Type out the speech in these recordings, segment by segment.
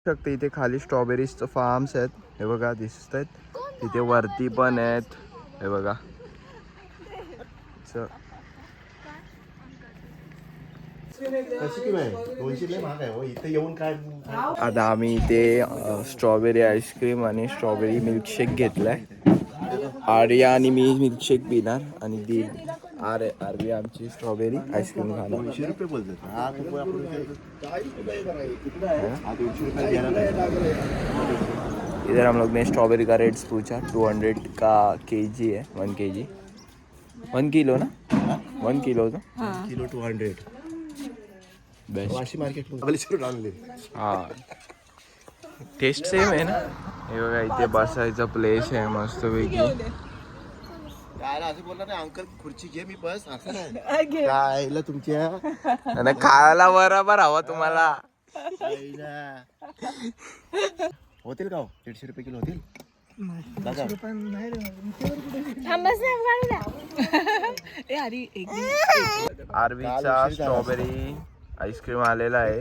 शकते इथे खाली स्ट्रॉबेरीजचं फार्म्स आहेत. हे बघा दिसत आहेत. तिथे वरती पण आहेत. हे बघा. आता आम्ही इथे स्ट्रॉबेरी आईस्क्रीम आणि स्ट्रॉबेरी मिल्कशेक घेतलाय. आर्या आणि मी मिल्कशेक पिणार आणि दी आरवी आमची स्ट्रॉबेरी आईस्क्रीम खाणार. 200 रुपये बोलतात. इधर हम लोग ने स्ट्रॉबेरी का रेट्स पूछा. 200 का केजी है. 1 kg 1 किलो ना 1 किलो तो किलो 200 बेस्ट मार्केट. हाँ टेस्ट सेम आहे ना. हे बघा इथे बसायचा प्लेस आहे मस्त पैकी. असं बोलणार नाही अंकल खुर्ची घे मी बस असं नाही खायला तुमच्या खायला बरोबर हवा तुम्हाला. होतील का 150 रुपये किलो होतील. आरवीचा स्ट्रॉबेरी आईस्क्रीम आलेला आहे.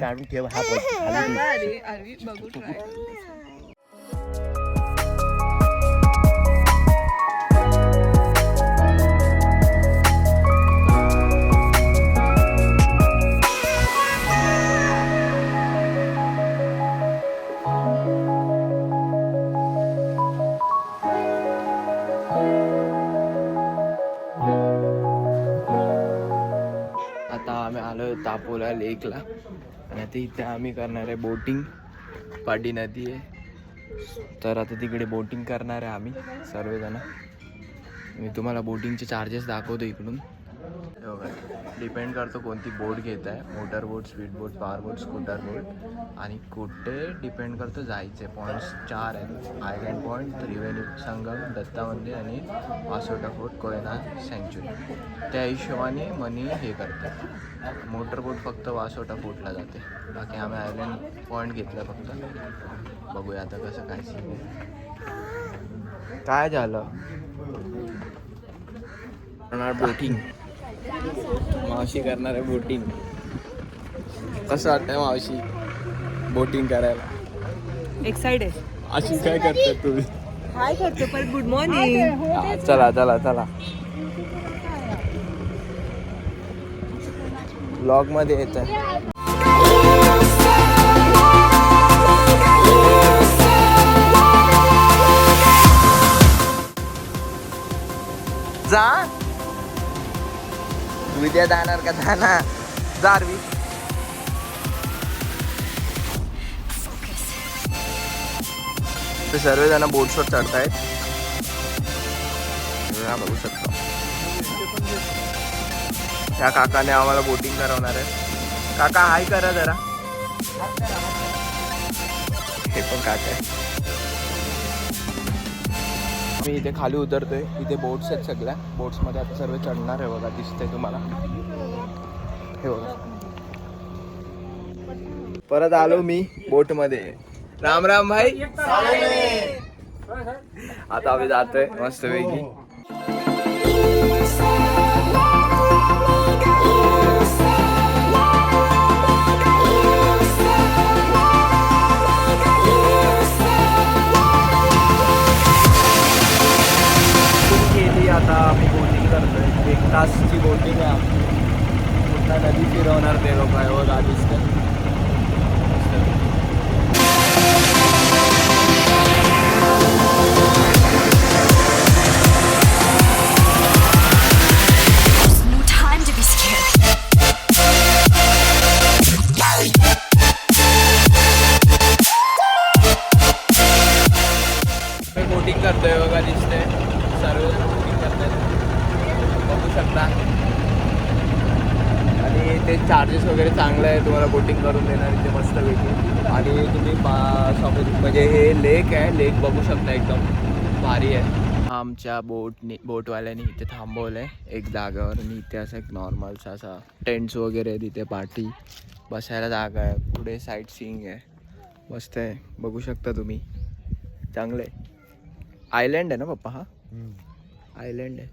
आता आम्ही आलो तापोला लेकला आणि आता इथे आम्ही करणार आहे बोटिंग. पाडी नदी आहे तर आता तिकडे बोटिंग करणार आहे आम्ही सर्वजण. मी तुम्हाला बोटिंगचे चार्जेस दाखवतो इकडून. डिपेंड करतो कोणती बोट घेत आहे. मोटर बोट, स्पीड बोट, पॉवर बोट, स्कूटर बोट आणि कुठे डिपेंड करतो जायचे. पॉईंट्स 4 आहेत. आयलँड पॉईंट, त्रिवेणी संगम, दत्ता मंदिर आणि वासोटा फोर्ट, कोयना सँच्युरी. त्या हिशोबाने मनी हे करतात. मोटर बोट फक्त वासोटा फोर्टला जाते. बाकी आम्ही आयलँड पॉईंट घेतला फक्त. बघूया आता कसं काय सीन. काय झालं बोटिंग. मावशी करणार आहे बोटिंग. कसं वाटतंय मावशी बोटिंग करायला. एक्साइटेड. अशी काय करता तुम्ही. हाय करतो पण गुड मॉर्निंग. चला चला चला ब्लॉग मध्ये येत आहे. जा उद्या जाणार का जाणार जारवी. सर्वजण बोटवर चढतायत. बघू शकतो त्या काकाने आम्हाला बोटिंग करवणार आहे. काका हाय करा जरा. हे पण काका आहे. मी इथे खाली उतरतोय. इथे बोट्स आहेत सगळ्या. बोट्समध्ये आता सर्व चढणार आहे. बघा दिसतंय तुम्हाला. हे बघा परत आलो मी बोटमध्ये. राम राम भाई. आता आम्ही जातोय मस्त पैकी. आता आम्ही बोटिंग करतोय. 1 तासची बोटिंग आहे. पुन्हा नदी फिरवणार ते लोक आहे बघा दिसतं. बोटिंग करतोय बघा दिसतंय. सर्वजण बोटिंग करतात बघू शकता. आणि ते चार्जेस वगैरे चांगलं आहे. तुम्हाला बोटिंग करून देणार इथे मस्त पैकी. आणि तुम्ही म्हणजे हे लेक आहे. लेक बघू शकता एकदम भारी आहे. आमच्या बोटवाल्याने इथे थांबवलं आहे एक जागावर. आणि इथे असं एक नॉर्मलचा असा टेंट्स वगैरे आहे. तिथे पार्टी बसायला जागा आहे. पुढे साईट सीइंग आहे. मस्त आहे बघू शकता तुम्ही. चांगलं आहे. आयलँड आहे ना पप्पा. हा आयलँड आहे.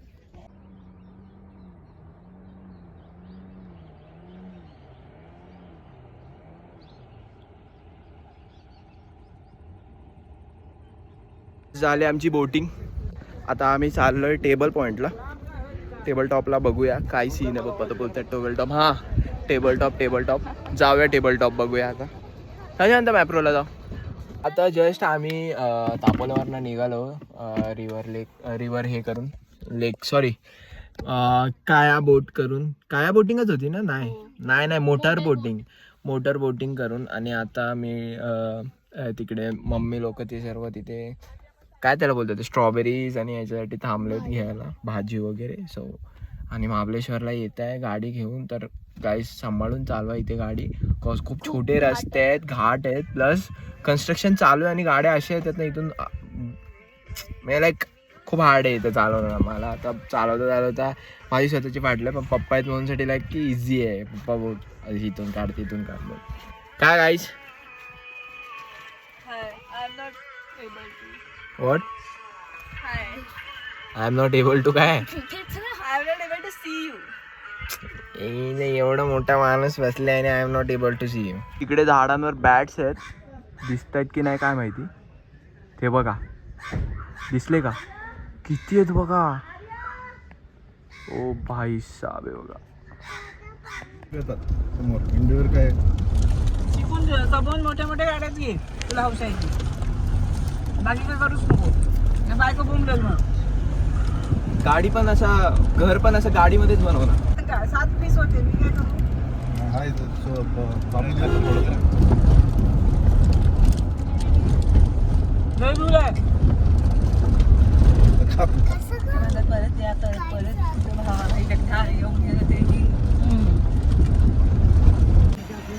झाली आमची बोटिंग. आता आम्ही चाललोय टेबल पॉईंटला. टेबल टॉपला बघूया काय सीन आहे. पप्पा तर बोलतात टेबल टॉप. हां टेबल टॉप जाऊया. टेबल टॉप बघूया आता. त्याच्यानंतर मॅप्रोला जाऊ. आता जस्ट आम्ही तापोलावरनं निघालो रिव्हर हे करून लेक सॉरी काया बोट करून. काया बोटिंगच होती ना. नाही मोटर बोटिंग करून. आणि आता मी तिकडे मम्मी लोक ते सर्व तिथे काय त्याला बोलतात ते स्ट्रॉबेरीज आणि याच्यासाठी थांबलेत घ्यायला भाजी वगैरे. सो आणि महाबळेश्वरला येत आहे गाडी घेऊन. तर गाईस सांभाळून चालवा इथे गाडी. कॉज खूप छोटे रस्ते आहेत, घाट आहेत, प्लस कन्स्ट्रक्शन चालू आहे आणि गाड्या अशा येतात ना इथून म्हणजे लाईक खूप हार्ड आहे इथं चालवणं. मला आता चालवता माझी स्वतःची फाटलं. पण पप्पा आहेत म्हणूनसाठी लाईक की इझी आहे. पप्पा बोल इथून काढ तिथून काढ. काय guys what I am not able to काय नाही एवढा मोठा माणूस बसले आणि I am not able to see you. इकडे झाडांवर बॅट्स आहेत. दिसत आहेत की नाही काय माहिती. ते बघा दिसले का किती आहेत बघा. ओ भाई साहब आहे बघा. समोर इंडोर काय शिकून मोठ्या मोठ्या गाड्यात घे तुला हौस आहे ती. बाकी काय करूच नको. बायको बोंबलेल मग. गाडी पण असा घर पण असं गाडीमध्येच बनवणार. 7 पीस होते मी काय करू. हाय फॅमिलीला थोडं लय दूर आहे.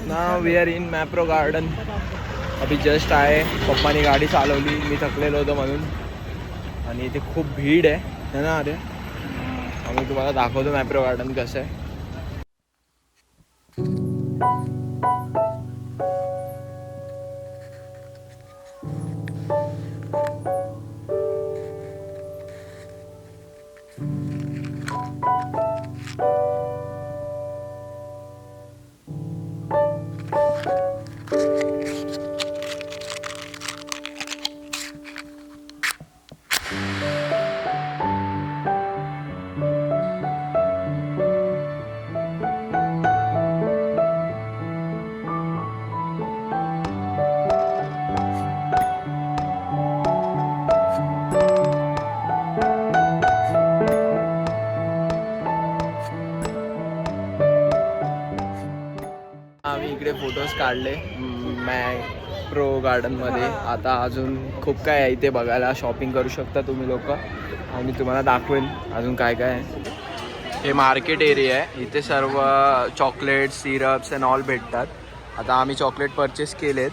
नाव we are in Mapro garden. अभी जस्ट आहे. पप्पानी गाडी चालवली. मी थकलेलो होतो म्हणून. आणि इथे खूप भीड आहे ना. अरे आम्ही तुम्हाला दाखवतो मॅप्रो गार्डन कसं आहे. आम्ही इकडे फोटोज काढले मॅप्रो गार्डनमध्ये. आता अजून खूप काय आहे इथे बघायला. शॉपिंग करू शकता तुम्ही लोक. आणि तुम्हाला दाखवेन अजून काय काय आहे. हे मार्केट एरिया आहे. इथे सर्व चॉकलेट सिरप्स अँड ऑल भेटतात. आता आम्ही चॉकलेट परचेस केलेत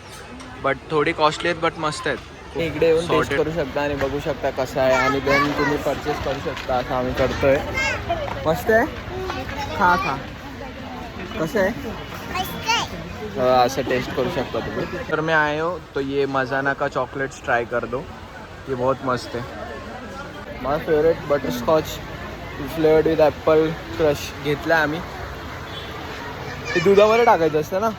बट थोडी कॉस्टली आहेत बट मस्त आहेत. इकडे येऊन टेस्ट करू शकता आणि बघू शकता कसं आहे आणि देन तुम्ही परचेस करू शकता. असं आम्ही करतोय. मस्त आहे. खा कसं आहे असं टेस्ट करू शकता तुम्ही. तर मैं आए हो तो ये मजाना का चॉकलेट्स ट्राई कर दो. ये बहुत मस्त है. माझा favourite butterscotch flavoured with Apple crush घेतला आम्ही. ते दुधामध्ये टाकायचं असतं ना.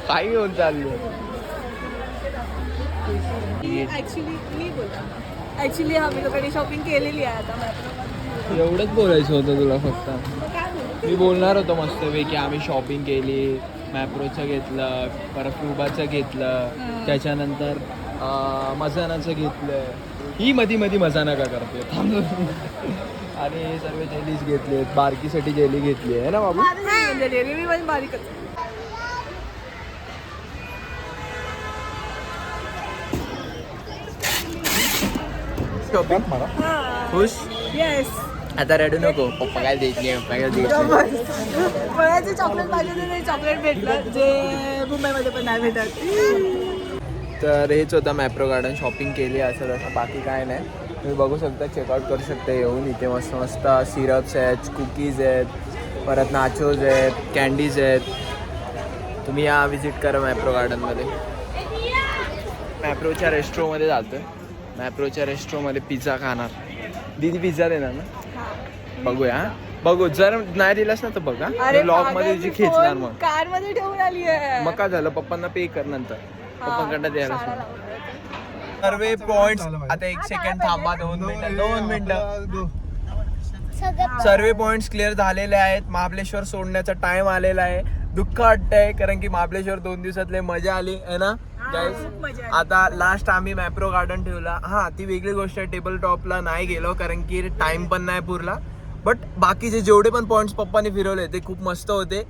काय घेऊन चाललो. ऍक्च्युली आम्ही लोकांनी शॉपिंग केलेली आहे आता. एवढंच बोलायचं होतं तुला फक्त. मी बोलणार होतो मस्तपैकी आम्ही शॉपिंग केली. मॅप्रोचं घेतलं, परत फ्रुबाचं घेतलं, त्याच्यानंतर मजानाचं घेतलं. ही मधी मजाना का करते. आणि हे सर्व जेलीज घेतले. बारकीसाठी जेली घेतली आहे ना बाबू. मी पण बारीकच. शॉपिंग खुश. येस. आता रडू नको. पप्पा काय द्यायची फळाचे चॉकलेट पाहिजे. चॉकलेट भेटलं जे मुंबईमध्ये पण नाही भेटत. तर हेच होतं मॅप्रो गार्डन. शॉपिंग केली असं तसं बाकी काय नाही. तुम्ही बघू शकता चेकआउट करू शकता येऊन. इथे मस्त मस्त सिरप्स आहेत, कुकीज आहेत, परत नाचोज आहेत, कॅन्डीज आहेत. तुम्ही या विजिट करा मॅप्रो गार्डनमध्ये. मॅप्रोच्या रेस्ट्रोमध्ये जातो आहे. मॅप्रोच्या रेस्ट्रोमध्ये पिझ्झा खाणार. दीदी पिझ्झा देणार ना. बघूया बघू. जर नाही दिलास ना तर बघा. ब्लॉग मध्ये जी खेचणार मग. कार मध्ये ठेवून आली आहे. मग काय झालं. पप्पांना पे कर नंतर. पप्पाकडनं द्यायला सर्वे पॉइंट्स. आता 1 सेकंड थांबा, 2 मिनिटं. सर्वे पॉइंट्स क्लिअर झालेले आहेत. महाबळेश्वर सोडण्याचा टाइम आलेला आहे. दुःख वाटतंय कारण की महाबळेश्वर 2 दिवसातले मजा आली आहे ना गाईस. आता लास्ट आम्ही मॅप्रो गार्डन ठेवला. हा ती वेगळी गोष्ट आहे, टेबल टॉपला नाही गेलो कारण की टाइम पण नाही पुरला. बट बाकीचे जेवढे पण पॉइंट्स पप्पाने फिरवले ते खूप मस्त होते,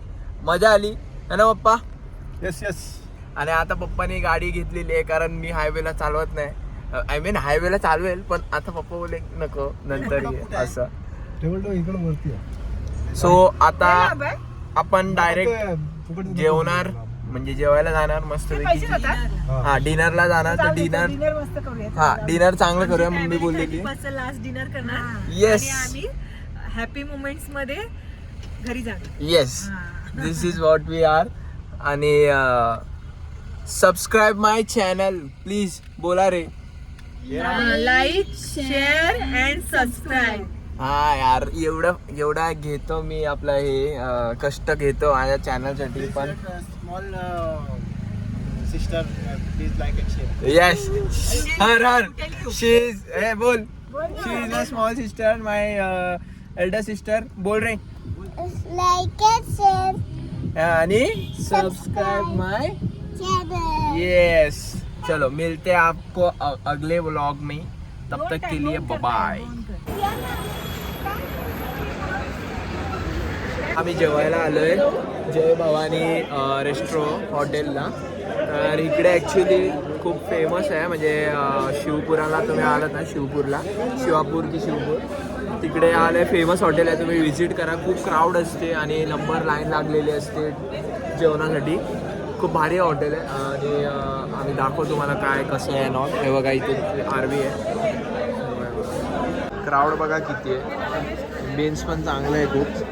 मजा आली है ना पप्पा. Yes yes. आणि आता पप्पाने गाडी घेतलेली आहे कारण मी हायवेला चालवत नाही. आय मीन हायवेला चालवेल पण आता पप्पा बोले नको नंतर ये असं. टेबल टॉप इकडे वरती आहे. सो आता आपण डायरेक्ट जेवणार म्हणजे जेवायला जाणार मस्त पैकी. हा डिनरला जाणार तर डिनर मस्त करूया. हा डिनर चांगलं करूया मम्मी बोललेली. लास्ट डिनर करणार. येस आम्ही हॅपी मोमेंट्स मध्ये घरी जाणार. Yes this is what we are. आणि सबस्क्राईब माय चॅनल प्लीज बोला रे. Like share and subscribe. हा यार एवढा घेतो मी आपलं हे कष्ट घेतो माझ्या चॅनलसाठी पण. Small sister please like and share. Yes her she is बोल she is a small sister my elder sister. बोल रे. लाइक एंड शेयर आणि सब्सक्राइब माय चैनल. यस. चलो मिलते हैं आपको अगले व्लॉग में. तब तक के लिए बाय. आम्ही जेवायला आलोय जय भवानी रेस्ट्रो हॉटेलला. तर इकडे ॲक्च्युली खूप फेमस आहे म्हणजे शिवपुराला तुम्ही आलात ना, शिवापूर की शिवपूर तिकडे आले फेमस हॉटेल आहे. तुम्ही व्हिजिट करा. खूप क्राऊड असते आणि नंबर लाईन लागलेली असते जेवणासाठी. खूप भारी हॉटेल आहे आणि आम्ही दाखवतो तुम्हाला काय कसं आहे नॉट. हे बघा इथे आरवी आहे. क्राऊड बघा किती आहे. बेन्स पण चांगलं आहे खूप.